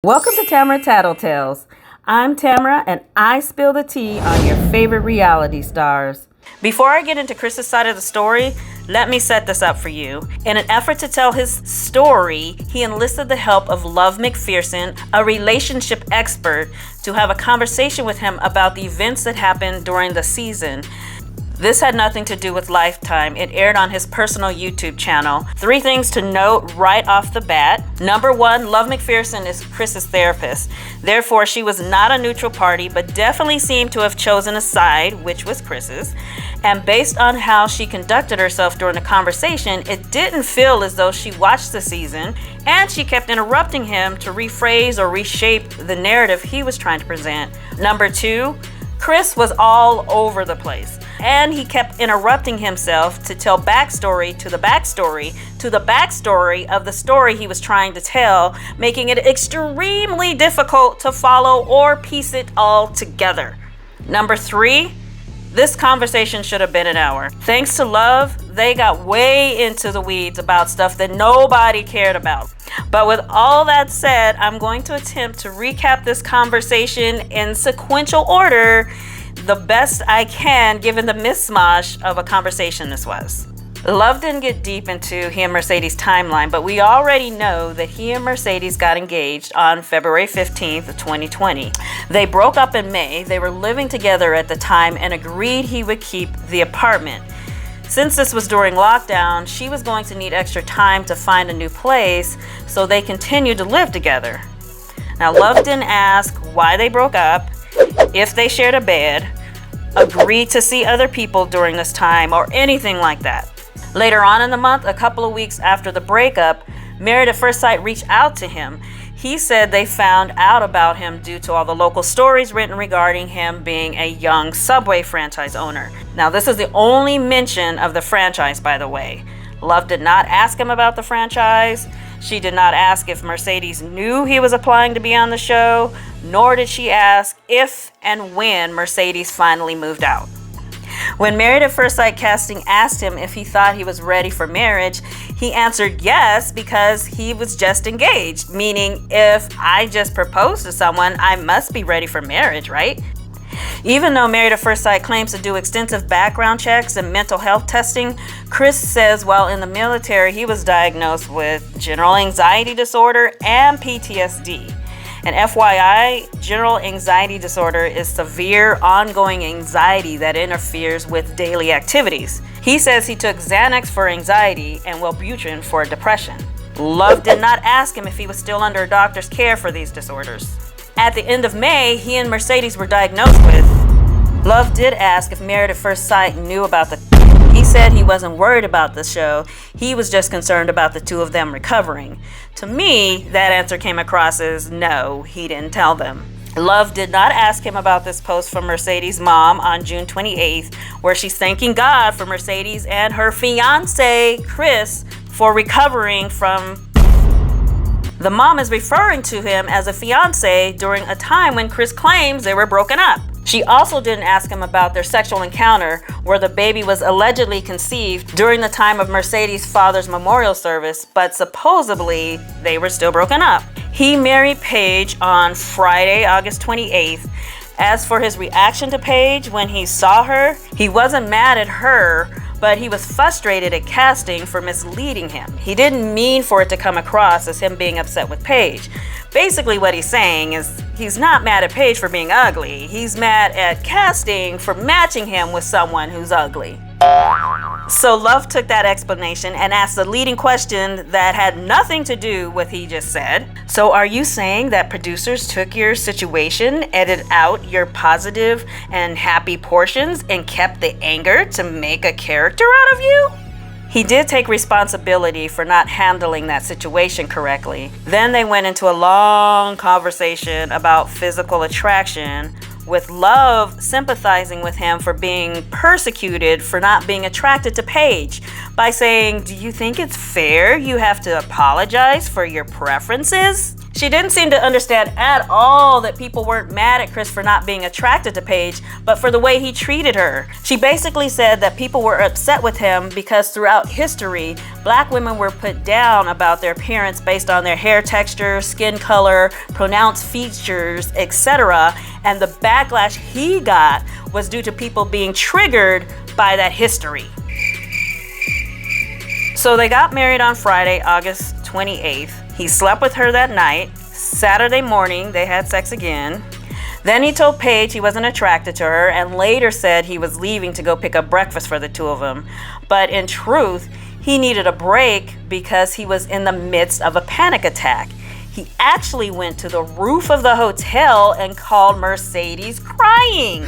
Welcome to Tamara Tattletales. I'm Tamara, and I spill the tea on your favorite reality stars. Before I get into Chris's side of the story, let me set this up for you. In an effort to tell his story, he enlisted the help of Love McPherson, a relationship expert, to have a conversation with him about the events that happened during the season. This had nothing to do with Lifetime. It aired on his personal YouTube channel. 3 things to note right off the bat. Number 1, Love McPherson is Chris's therapist. Therefore, she was not a neutral party, but definitely seemed to have chosen a side, which was Chris's. And based on how she conducted herself during the conversation, it didn't feel as though she watched the season, and she kept interrupting him to rephrase or reshape the narrative he was trying to present. Number 2, Chris was all over the place, and he kept interrupting himself to tell backstory to the backstory to the backstory of the story he was trying to tell, making it extremely difficult to follow or piece it all together. Number 3, this conversation should have been an hour. Thanks to Love, they got way into the weeds about stuff that nobody cared about. But with all that said, I'm going to attempt to recap this conversation in sequential order the best I can, given the mismatch of a conversation this was. Love didn't get deep into he and Mercedes' timeline, but we already know that he and Mercedes got engaged on February 15th of 2020. They broke up in May. They were living together at the time and agreed he would keep the apartment. Since this was during lockdown, she was going to need extra time to find a new place, so they continued to live together. Now, Love didn't ask why they broke up, if they shared a bed, agreed to see other people during this time, or anything like that. Later on in the month, a couple of weeks after the breakup, Married at First Sight reached out to him. He said they found out about him due to all the local stories written regarding him being a young Subway franchise owner. Now, this is the only mention of the franchise, by the way. Love did not ask him about the franchise. She did not ask if Mercedes knew he was applying to be on the show, nor did she ask if and when Mercedes finally moved out. When Married at First Sight casting asked him if he thought he was ready for marriage, he answered yes, because he was just engaged, meaning if I just proposed to someone, I must be ready for marriage, right? Even though Married at First Sight claims to do extensive background checks and mental health testing, Chris says while in the military he was diagnosed with general anxiety disorder and PTSD. And FYI, general anxiety disorder is severe ongoing anxiety that interferes with daily activities. He says he took Xanax for anxiety and Wellbutrin for depression. Love did not ask him if he was still under a doctor's care for these disorders. At the end of May, he and Mercedes were diagnosed with. Love did ask if Married at First Sight knew about the. He said he wasn't worried about the show. He was just concerned about the two of them recovering. To me, that answer came across as no, he didn't tell them. Love did not ask him about this post from Mercedes' mom on June 28th, where she's thanking God for Mercedes and her fiance, Chris, for recovering from. The mom is referring to him as a fiance during a time when Chris claims they were broken up. She also didn't ask him about their sexual encounter, where the baby was allegedly conceived during the time of Mercedes' father's memorial service, but supposedly they were still broken up. He married Paige on Friday, August 28th. As for his reaction to Paige when he saw her, he wasn't mad at her, but he was frustrated at casting for misleading him. He didn't mean for it to come across as him being upset with Paige. Basically what he's saying is he's not mad at Paige for being ugly. He's mad at casting for matching him with someone who's ugly. So Love took that explanation and asked a leading question that had nothing to do with what he just said. So are you saying that producers took your situation, edited out your positive and happy portions, and kept the anger to make a character out of you? He did take responsibility for not handling that situation correctly. Then they went into a long conversation about physical attraction, with Love sympathizing with him for being persecuted for not being attracted to Paige by saying, "Do you think it's fair you have to apologize for your preferences?" She didn't seem to understand at all that people weren't mad at Chris for not being attracted to Paige, but for the way he treated her. She basically said that people were upset with him because throughout history, black women were put down about their appearance based on their hair texture, skin color, pronounced features, etc. And the backlash he got was due to people being triggered by that history. So they got married on Friday, August 28th. He slept with her that night. Saturday morning, they had sex again. Then he told Paige he wasn't attracted to her and later said he was leaving to go pick up breakfast for the two of them. But in truth, he needed a break because he was in the midst of a panic attack. He actually went to the roof of the hotel and called Mercedes crying.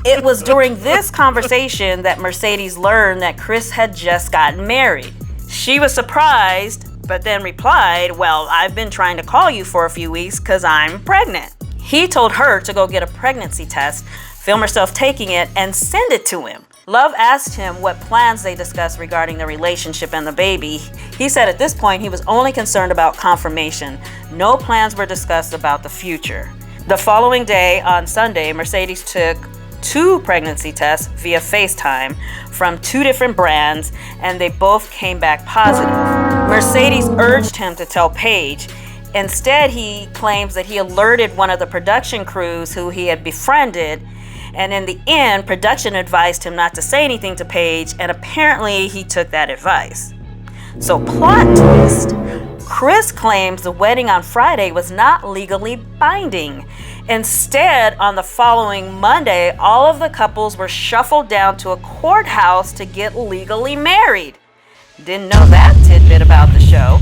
It was during this conversation that Mercedes learned that Chris had just gotten married. She was surprised, but then replied, "Well, I've been trying to call you for a few weeks because I'm pregnant." He told her to go get a pregnancy test, film herself taking it, and send it to him. Love asked him what plans they discussed regarding the relationship and the baby. He said at this point he was only concerned about confirmation. No plans were discussed about the future. The following day, on Sunday, Mercedes took 2 pregnancy tests via FaceTime from 2 different brands, and they both came back positive. Mercedes urged him to tell Paige. Instead, he claims that he alerted one of the production crews who he had befriended, and in the end, production advised him not to say anything to Paige, and apparently he took that advice. So plot twist, Chris claims the wedding on Friday was not legally binding. Instead, on the following Monday, all of the couples were shuffled down to a courthouse to get legally married. Didn't know that tidbit about the show.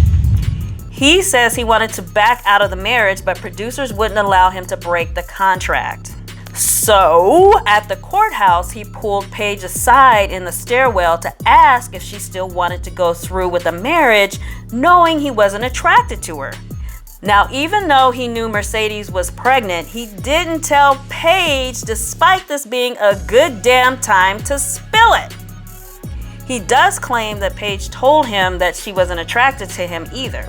He says he wanted to back out of the marriage, but producers wouldn't allow him to break the contract. So, at the courthouse, he pulled Paige aside in the stairwell to ask if she still wanted to go through with the marriage, knowing he wasn't attracted to her. Now, even though he knew Mercedes was pregnant, he didn't tell Paige, despite this being a good damn time to spill it. He does claim that Paige told him that she wasn't attracted to him either.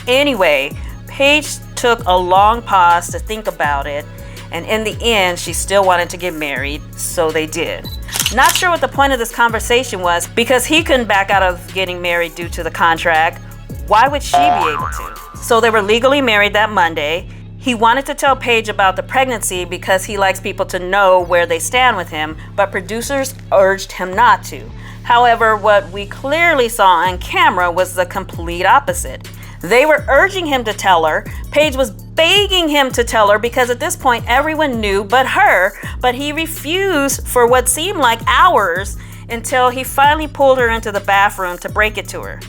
Anyway, Paige took a long pause to think about it, and in the end, she still wanted to get married, so they did. Not sure what the point of this conversation was, because he couldn't back out of getting married due to the contract. Why would she be able to? So they were legally married that Monday. He wanted to tell Paige about the pregnancy because he likes people to know where they stand with him, but producers urged him not to. However, what we clearly saw on camera was the complete opposite. They were urging him to tell her. Paige was begging him to tell her because at this point everyone knew but her, but he refused for what seemed like hours until he finally pulled her into the bathroom to break it to her.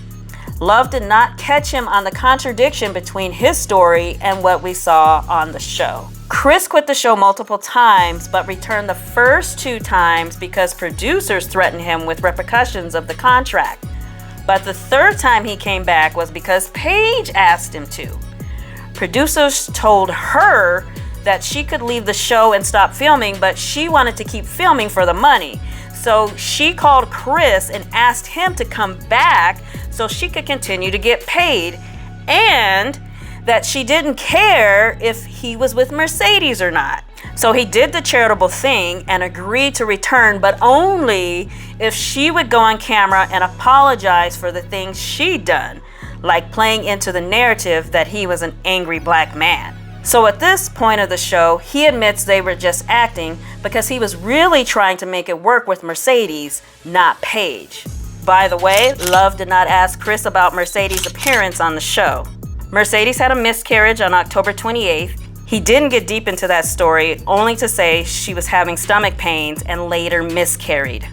Love did not catch him on the contradiction between his story and what we saw on the show. Chris quit the show multiple times, but returned the first 2 times because producers threatened him with repercussions of the contract. But the 3rd time he came back was because Paige asked him to. Producers told her that she could leave the show and stop filming, but she wanted to keep filming for the money. So she called Chris and asked him to come back so she could continue to get paid, and that she didn't care if he was with Mercedes or not. So he did the charitable thing and agreed to return, but only if she would go on camera and apologize for the things she'd done, like playing into the narrative that he was an angry black man. So at this point of the show, he admits they were just acting because he was really trying to make it work with Mercedes, not Paige. By the way, Love did not ask Chris about Mercedes' appearance on the show. Mercedes had a miscarriage on October 28th. He didn't get deep into that story, only to say she was having stomach pains and later miscarried.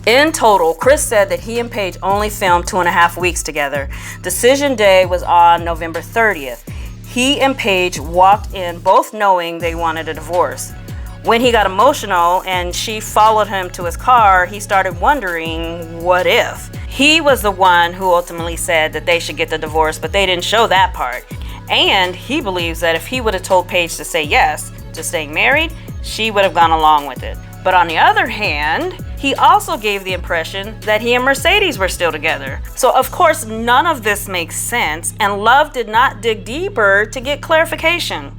In total, Chris said that he and Paige only filmed 2.5 weeks together. Decision day was on November 30th. He and Paige walked in both knowing they wanted a divorce. When he got emotional and she followed him to his car, he started wondering, what if? He was the one who ultimately said that they should get the divorce, but they didn't show that part. And he believes that if he would have told Paige to say yes to staying married, she would have gone along with it. But on the other hand, he also gave the impression that he and Mercedes were still together. So of course, none of this makes sense, and Love did not dig deeper to get clarification.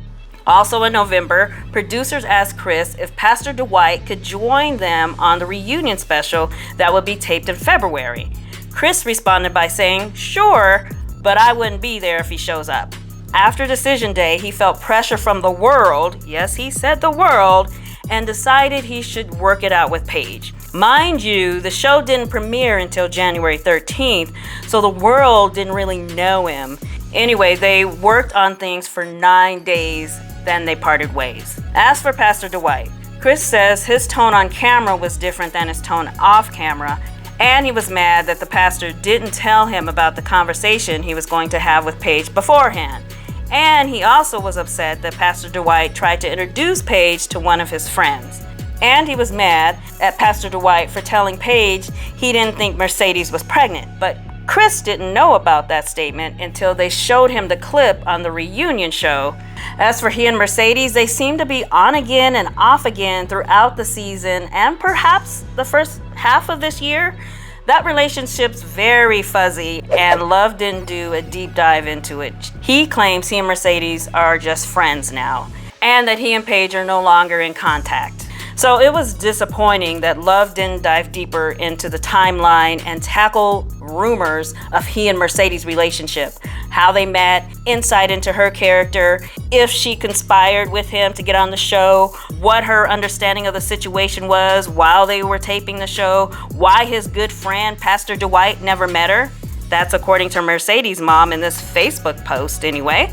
Also in November, producers asked Chris if Pastor Dwight could join them on the reunion special that would be taped in February. Chris responded by saying, "Sure, but I wouldn't be there if he shows up." After decision day, he felt pressure from the world, yes, he said the world, and decided he should work it out with Paige. Mind you, the show didn't premiere until January 13th, so the world didn't really know him. Anyway, they worked on things for 9 days, then they parted ways. As for Pastor Dwight, Chris says his tone on camera was different than his tone off camera, and he was mad that the pastor didn't tell him about the conversation he was going to have with Paige beforehand. And he also was upset that Pastor Dwight tried to introduce Paige to one of his friends. And he was mad at Pastor Dwight for telling Paige he didn't think Mercedes was pregnant. But Chris didn't know about that statement until they showed him the clip on the reunion show. As for he and Mercedes, they seem to be on again and off again throughout the season and perhaps the first half of this year. That relationship's very fuzzy, and Love didn't do a deep dive into it. He claims he and Mercedes are just friends now, and that he and Paige are no longer in contact. So it was disappointing that Love didn't dive deeper into the timeline and tackle rumors of he and Mercedes' relationship, how they met, insight into her character, if she conspired with him to get on the show, what her understanding of the situation was while they were taping the show, why his good friend Pastor Dwight never met her. That's according to Mercedes' mom in this Facebook post anyway.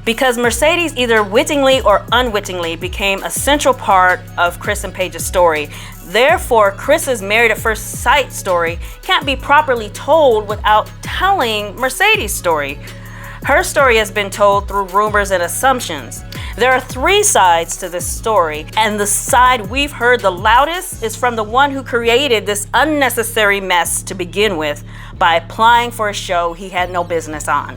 Because Mercedes either wittingly or unwittingly became a central part of Chris and Paige's story. Therefore, Chris's Married at First Sight story can't be properly told without telling Mercedes' story. Her story has been told through rumors and assumptions. There are 3 sides to this story, and the side we've heard the loudest is from the one who created this unnecessary mess to begin with by applying for a show he had no business on.